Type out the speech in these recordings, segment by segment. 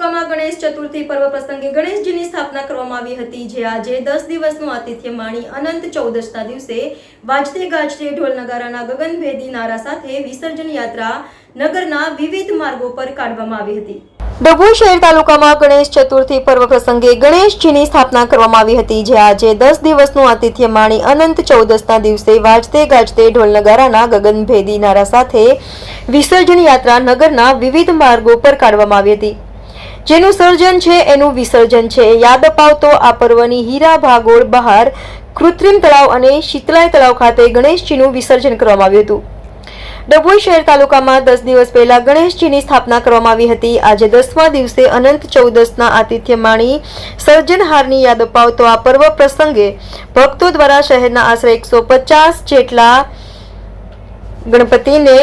તાલુકામાં ગણેશ ચતુર્થી પર્વ પ્રસંગે ગણેશજીની સ્થાપના કરવામાં આવી હતી, જે આજે 10 દિવસનું આતિથ્ય માણી અનંત ચૌદશના દિવસે વાજતે ગાજતે ઢોલ નગારાના ગગનભેદી નારા સાથે વિસર્જન યાત્રા નગરના વિવિધ માર્ગો પર કાઢવામાં આવી હતી। ડભોઈ શહેર તાલુકામાં ગણેશ ચતુર્થી પર્વ પ્રસંગે ગણેશજીની સ્થાપના કરવામાં આવી હતી, જે આજે 10 દિવસનું આતિથ્ય માણી અનંત ચૌદશના દિવસે વાજતે ગાજતે ઢોલ નગારાના ગગનભેદી નારા સાથે વિસર્જન યાત્રા નગરના વિવિધ માર્ગો પર કાઢવામાં આવી હતી। જેનું સર્જન છે એનું વિસર્જન છે યાદ અપાવતો આ પર્વની હીરા ભાગોળ બહાર કૃત્રિમ તળાવ અને શીતલાય તળાવ ખાતે ગણેશજીનું વિસર્જન કરવામાં આવ્યું હતું। ડભોઈ શહેર તાલુકામાં 10 દિવસ પહેલા ગણેશજીની સ્થાપના કરવામાં આવી હતી। આજે 10મા દિવસે અનંત ચૌદશના આતિથ્ય માણી સર્જનહારની યાદ અપાવતો આ પર્વ પ્રસંગે ભક્તો દ્વારા શહેરના આશરે 150 જેટલા ગણપતિને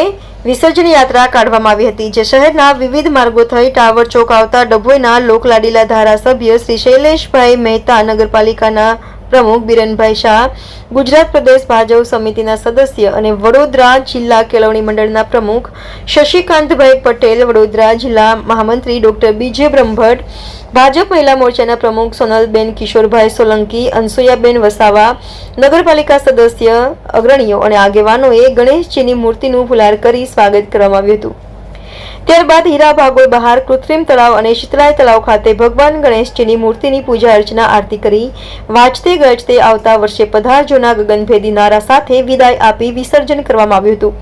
વિસર્જન યાત્રા કાઢવામાં આવી હતી, જે શહેરના વિવિધ માર્ગો થઈ ટાવર ચોક આવતા ડભોઈના લોકલાડીલા ધારાસભ્ય શ્રી શૈલેષભાઈ મહેતા, નગરપાલિકાના પ્રમુખ બિરનભાઈ શાહ, ગુજરાત પ્રદેશ ભાજપ સમિતિના સદસ્ય અને વડોદરા જિલ્લા કેળવણી મંડળના પ્રમુખ શશિકાંતભાઈ પટેલ, વડોદરા જિલ્લા મહામંત્રી ડોક્ટર બીજે બ્રહ્મભટ્ટ, ભાજપ મહિલા મોરચાના પ્રમુખ સોનલબેન કિશોરભાઈ સોલંકી, અનસુયાબેન વસાવા, નગરપાલિકા સદસ્ય, અગ્રણીઓ અને આગેવાનોએ ગણેશજીની મૂર્તિનું ફુલાર કરી સ્વાગત કરવામાં આવ્યું હતું। ત્યારબાદ હીરા ભાગોળ બહાર કૃત્રિમ તળાવ અને શીતલાય તળાવ ખાતે ભગવાન ગણેશજીની મૂર્તિની પૂજા અર્ચના આરતી કરી વાજતે ગાજતે આવતા વર્ષે પધારજોના ગગનભેદી નારા સાથે વિદાય આપી વિસર્જન કરવામાં આવ્યું હતું।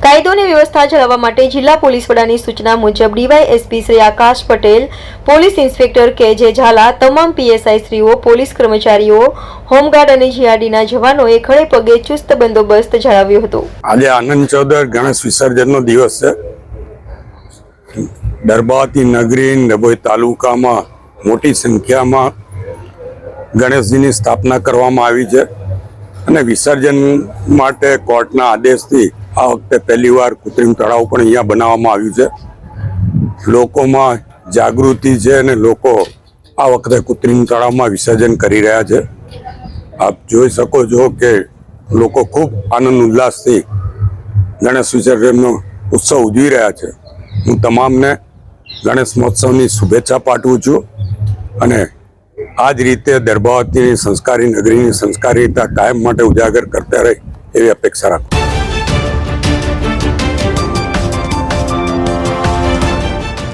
કાયદો અને વ્યવસ્થા જાળવવા માટે જિલ્લા પોલીસ વડાની સૂચના મુજબ DYSP Shri Akash Patel, police inspector કે.જે. Jhala, તમામ પીએસઆઈ શ્રીઓ, પોલીસ કર્મચારીઓ, હોમગાર્ડ અને જીઆરડીના જવાનોએ ખડે પગે ચુસ્ત બંદોબસ્ત જાળવ્યો હતો। આજે આનંદ ચૌદશ ગણેશ વિસર્જનનો દિવસ છે। દરબાતી નગરી ડભોઈ તાલુકામાં મોટી સંખ્યામાં ગણેશજીની સ્થાપના કરવામાં આવી છે અને વિસર્જન માટે કોર્ટના આદેશથી આ વખતે પહેલીવાર કૃત્રિમ તળાવ પણ અહીંયા બનાવવામાં આવ્યું છે। લોકોમાં જાગૃતિ છે અને લોકો આ વખતે કૃત્રિમ તળાવમાં વિસર્જન કરી રહ્યા છે। આપ જોઈ શકો છો કે લોકો ખૂબ આનંદ ઉલ્લાસથી ગણેશ વિસર્જનનો ઉત્સવ ઉજવી રહ્યા છે। હું તમામને ગણેશ મહોત્સવની શુભેચ્છા પાઠવું છું અને આ જ રીતે દરબાવતીની સંસ્કારી નગરીની સંસ્કારિતા કાયમ માટે ઉજાગર કરતા રહે એવી અપેક્ષા રાખું।